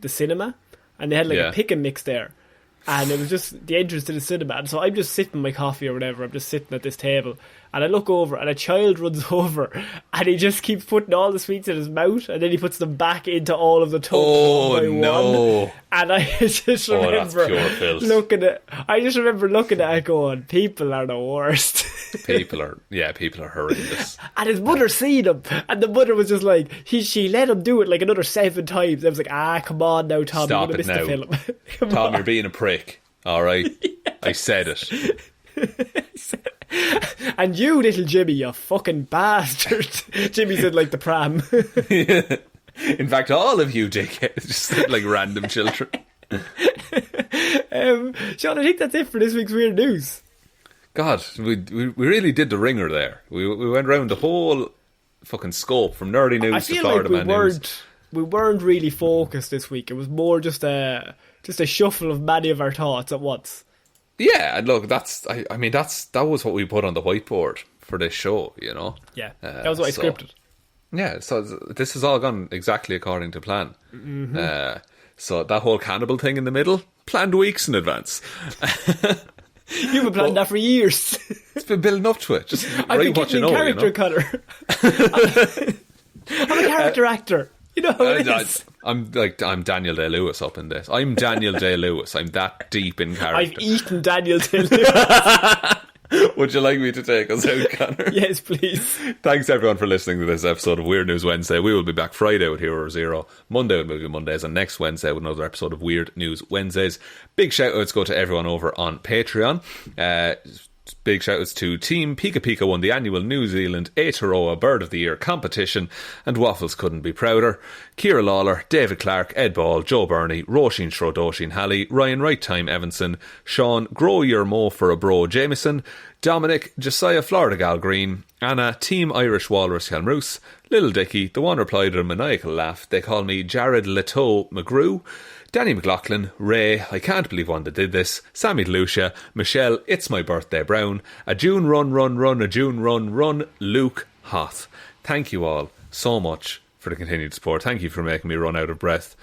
cinema, and they had a pick and mix there, and it was just the entrance to the cinema, and so I'm just sipping my coffee or whatever, I'm just sitting at this table, and I look over and a child runs over and he just keeps putting all the sweets in his mouth, and then he puts them back into all of the tubs one by one. And I just remember looking at it going, people are the worst. People are horrendous. And his mother seen him, and the mother was just she let him do it another 7 times. I was like, come on now, Tom, stop you're going to miss the film. Tom, you're being a prick. Alright? Yes. I said it. And you, little Jimmy, you fucking bastard. Jimmy said the pram. Yeah. In fact, all of you dickheads, just random children. Shaun, I think that's it for this week's Weird News. God, we really did the ringer there. We went around the whole fucking scope from nerdy news to Florida Man news. We weren't really focused this week. It was more just a shuffle of many of our thoughts at once. Yeah, and look, that was what we put on the whiteboard for this show, you know. Yeah, that was what I scripted. Yeah, so this has all gone exactly according to plan. Mm-hmm. So that whole cannibal thing in the middle, planned weeks in advance. You've been planning that for years. It's been building up to it. Just I've been what you know, character cutter. I'm a character actor. You know how it is. I'm Daniel Day-Lewis up in this. I'm Daniel Day-Lewis. I'm that deep in character. I've eaten Daniel Day-Lewis. Would you like me to take us out, Connor? Yes, please. Thanks everyone for listening to this episode of Weird News Wednesday. We will be back Friday with Hero Zero, Monday with Movie Mondays, and next Wednesday with another episode of Weird News Wednesdays. Big shout outs go to everyone over on Patreon. Big shout outs to Team Pekapeka won the annual New Zealand Aotearoa Bird of the Year competition, and Waffles couldn't be prouder. Ciara Lawler, David Clarke, Ed Ball, Joe Burney, Róisín, Schrödóisìn, Hally, Ryan Right Time Evanson, Shaun, Grow Your Mo for a Bro Jamieson, Dominic, Jessiah Florida Gal Green, Anna, Team Irish Walrus Hjelmroos, Lil Dicky, the one replied with a maniacal laugh, they call me Jared Let-o McGrew, Danny McLaughlin, Ray, I can't believe Wanda did this, Sammy DeLucia, Michelle, It's My Birthday Browne, a June run, a June run, Luke, Hoth. Thank you all so much for the continued support. Thank you for making me run out of breath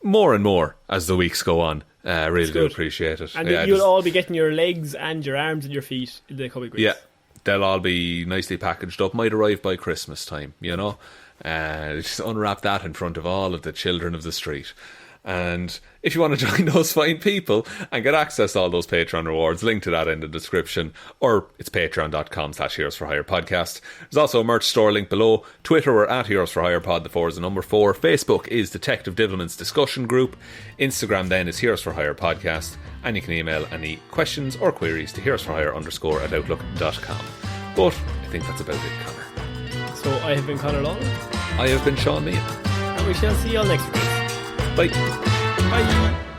more and more as the weeks go on. I really do appreciate it. And you'll all be getting your legs and your arms and your feet in the coming weeks. Yeah, they'll all be nicely packaged up. Might arrive by Christmas time, you know. Just unwrap that in front of all of the children of the street. And if you want to join those fine people and get access to all those Patreon rewards, link to that in the description, or it's patreon.com/Heroes for Hire podcast. There's also a merch store link below. Twitter, we're at Heroes for Hire pod, the 4 is the number 4. Facebook is Detective Diddleman's discussion group. Instagram then is Heroes for Hire podcast. And you can email any questions or queries to heroesforhire_@outlook.com. But I think that's about it, Connor. So I have been Connor Lawler. I have been Shaun Meehan. And we shall see you all next week. Bye. Bye.